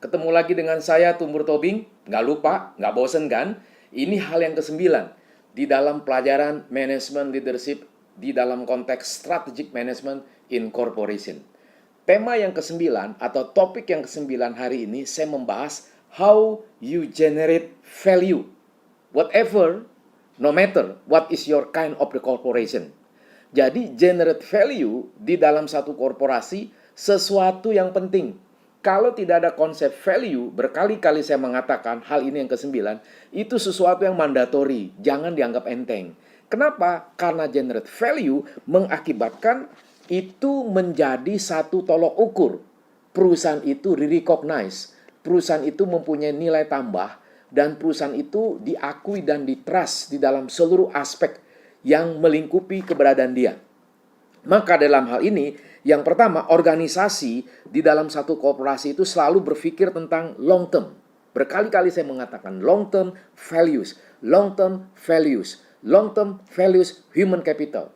ketemu lagi dengan saya Tumbur Tobing. Nggak lupa, nggak bosen kan? Ini hal yang ke-9 di dalam pelajaran Management Leadership di dalam konteks Strategic Management in Corporation. Tema yang ke-9 atau topik yang ke-9 hari ini saya membahas how you generate value. Whatever, no matter what is your kind of the corporation. Jadi generate value di dalam satu korporasi sesuatu yang penting. Kalau tidak ada konsep value, berkali-kali saya mengatakan hal ini yang ke-9, itu sesuatu yang mandatori, jangan dianggap enteng. Kenapa? Karena generate value mengakibatkan itu menjadi satu tolok ukur. Perusahaan itu di-recognize, perusahaan itu mempunyai nilai tambah, dan perusahaan itu diakui dan di-trust di dalam seluruh aspek yang melingkupi keberadaan dia. Maka dalam hal ini, yang pertama, organisasi di dalam satu korporasi itu selalu berpikir tentang long term. Berkali-kali saya mengatakan long term values, long term values, long term values human capital.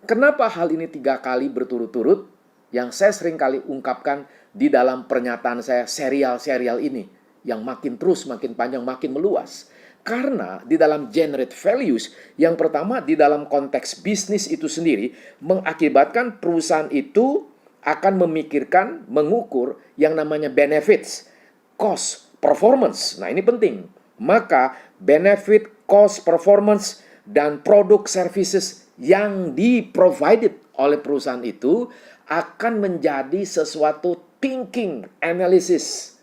Kenapa hal ini 3 kali berturut-turut? Yang saya sering kali ungkapkan di dalam pernyataan saya serial-serial ini, yang makin terus, makin panjang, makin meluas. Karena di dalam generate values, yang pertama di dalam konteks bisnis itu sendiri, mengakibatkan perusahaan itu akan memikirkan, mengukur yang namanya benefits, cost, performance. Nah ini penting. Maka benefit, cost, performance, dan produk services yang di-provided oleh perusahaan itu akan menjadi sesuatu thinking analysis,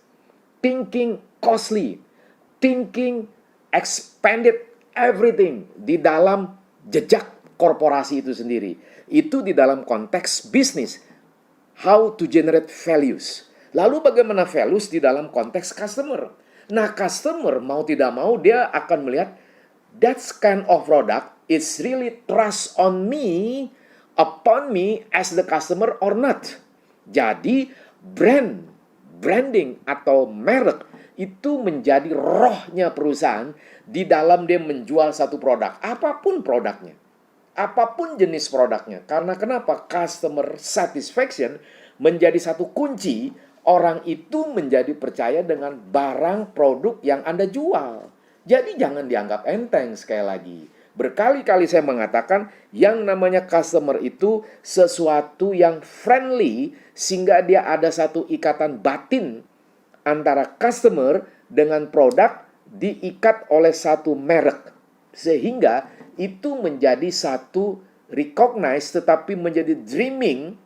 thinking costly, thinking expanded everything di dalam jejak korporasi itu sendiri. Itu di dalam konteks bisnis. How to generate values. Lalu bagaimana values di dalam konteks customer? Nah, customer mau tidak mau dia akan melihat that kind of product is really trust on me, upon me as the customer or not. Jadi branding atau merek itu menjadi rohnya perusahaan di dalam dia menjual satu produk, apapun produknya, apapun jenis produknya. Karena kenapa? Customer satisfaction menjadi satu kunci orang itu menjadi percaya dengan barang produk yang Anda jual. Jadi jangan dianggap enteng sekali lagi. Berkali-kali saya mengatakan yang namanya customer itu sesuatu yang friendly sehingga dia ada satu ikatan batin antara customer dengan produk diikat oleh satu merek. Sehingga itu menjadi satu recognize tetapi menjadi dreaming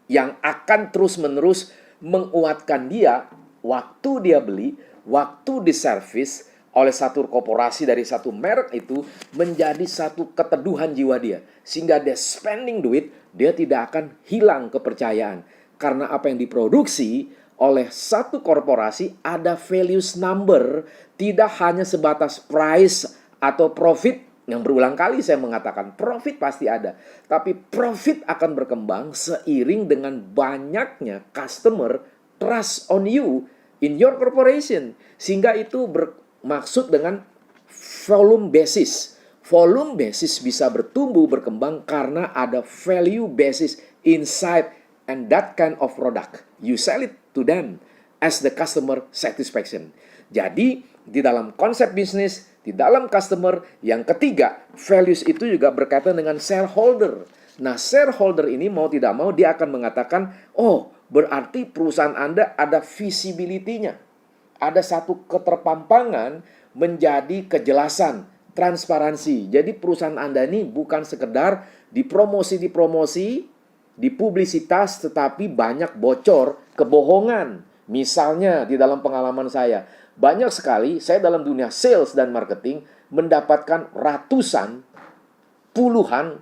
yang akan terus-menerus menguatkan dia waktu dia beli, waktu diservis oleh satu korporasi dari satu merek itu menjadi satu keteduhan jiwa dia. Sehingga dia spending duit, dia tidak akan hilang kepercayaan. Karena apa yang diproduksi oleh satu korporasi ada values number, tidak hanya sebatas price atau profit. Yang berulang kali saya mengatakan profit pasti ada, tapi profit akan berkembang seiring dengan banyaknya customer trust on you in your corporation. Sehingga itu bermaksud dengan volume basis. Volume basis bisa bertumbuh berkembang karena ada value basis inside and that kind of product. You sell it to them as the customer satisfaction. Jadi, di dalam konsep bisnis, di dalam customer, yang ketiga, values itu juga berkaitan dengan shareholder. Nah, shareholder ini mau tidak mau dia akan mengatakan, oh, berarti perusahaan Anda ada visibility-nya. Ada satu keterpampangan menjadi kejelasan, transparansi. Jadi perusahaan Anda ini bukan sekedar dipromosi, dipublisitas, tetapi banyak bocor, kebohongan. Misalnya di dalam pengalaman saya, banyak sekali saya dalam dunia sales dan marketing mendapatkan ratusan, puluhan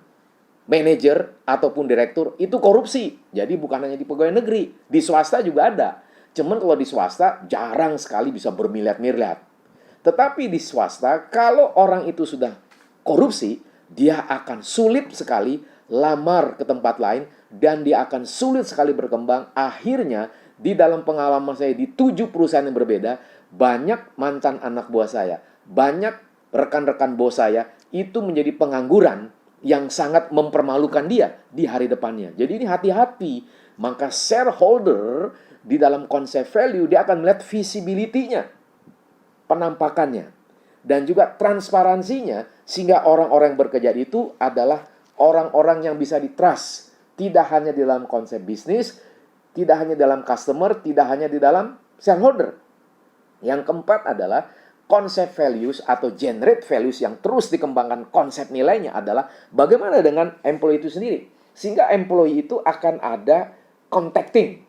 manajer ataupun direktur itu korupsi. Jadi bukan hanya di pegawai negeri, di swasta juga ada. Cuman kalau di swasta jarang sekali bisa bermiliar-miliar. Tetapi di swasta kalau orang itu sudah korupsi, dia akan sulit sekali lamar ke tempat lain dan dia akan sulit sekali berkembang. Akhirnya di dalam pengalaman saya di 7 perusahaan yang berbeda, banyak mantan anak buah saya, banyak rekan-rekan bos saya itu menjadi pengangguran yang sangat mempermalukan dia di hari depannya. Jadi ini hati-hati. Maka shareholder di dalam konsep value, dia akan melihat visibility-nya, penampakannya, dan juga transparansinya, sehingga orang-orang yang bekerja itu adalah orang-orang yang bisa di-trust. Tidak hanya di dalam konsep bisnis, tidak hanya dalam customer, tidak hanya di dalam shareholder. Yang keempat adalah konsep values atau generate values yang terus dikembangkan. Konsep nilainya adalah bagaimana dengan employee itu sendiri. Sehingga employee itu akan ada contacting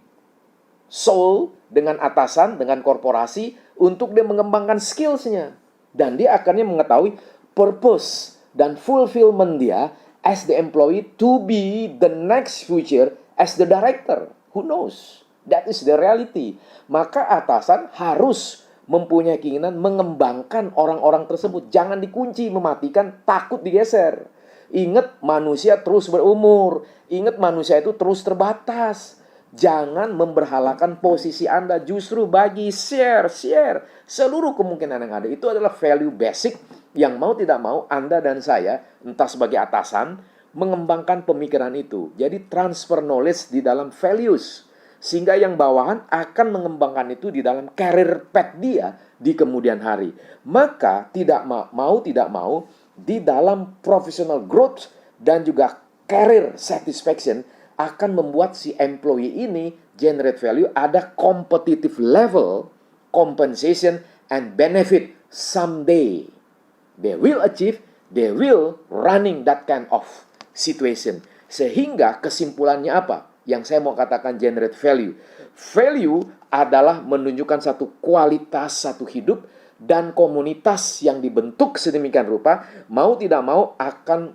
soul dengan atasan, dengan korporasi untuk dia mengembangkan skills-nya. Dan dia akhirnya mengetahui purpose dan fulfillment dia as the employee to be the next future as the director. Who knows? That is the reality. Maka atasan harus mempunyai keinginan mengembangkan orang-orang tersebut. Jangan dikunci, mematikan, takut digeser. Ingat, manusia terus berumur. Ingat, manusia itu terus terbatas. Jangan memberhalakan posisi Anda. Justru bagi share seluruh kemungkinan yang ada. Itu adalah value basic yang mau tidak mau Anda dan saya, entah sebagai atasan, mengembangkan pemikiran itu. Jadi transfer knowledge di dalam values. Sehingga yang bawahan akan mengembangkan itu di dalam career path dia di kemudian hari. Maka tidak mau di dalam professional growth dan juga career satisfaction akan membuat si employee ini generate value, ada competitive level, compensation and benefit someday. They will achieve, they will running that kind of situation. Sehingga kesimpulannya apa? Yang saya mau katakan generate value. Value adalah menunjukkan satu kualitas satu hidup dan komunitas yang dibentuk sedemikian rupa, mau tidak mau akan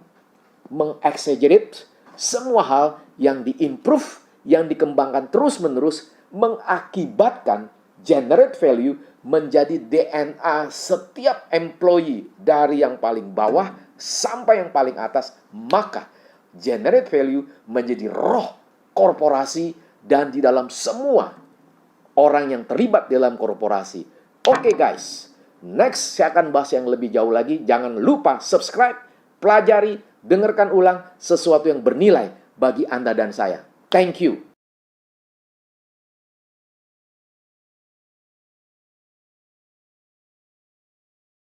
mengexaggerate semua hal yang diimprove, yang dikembangkan terus-menerus, mengakibatkan generate value menjadi DNA setiap employee dari yang paling bawah sampai yang paling atas. Maka generate value menjadi roh korporasi dan di dalam semua orang yang terlibat dalam korporasi. Oke guys, next saya akan bahas yang lebih jauh lagi. Jangan lupa subscribe, pelajari, dengarkan ulang sesuatu yang bernilai bagi Anda dan saya. Thank you.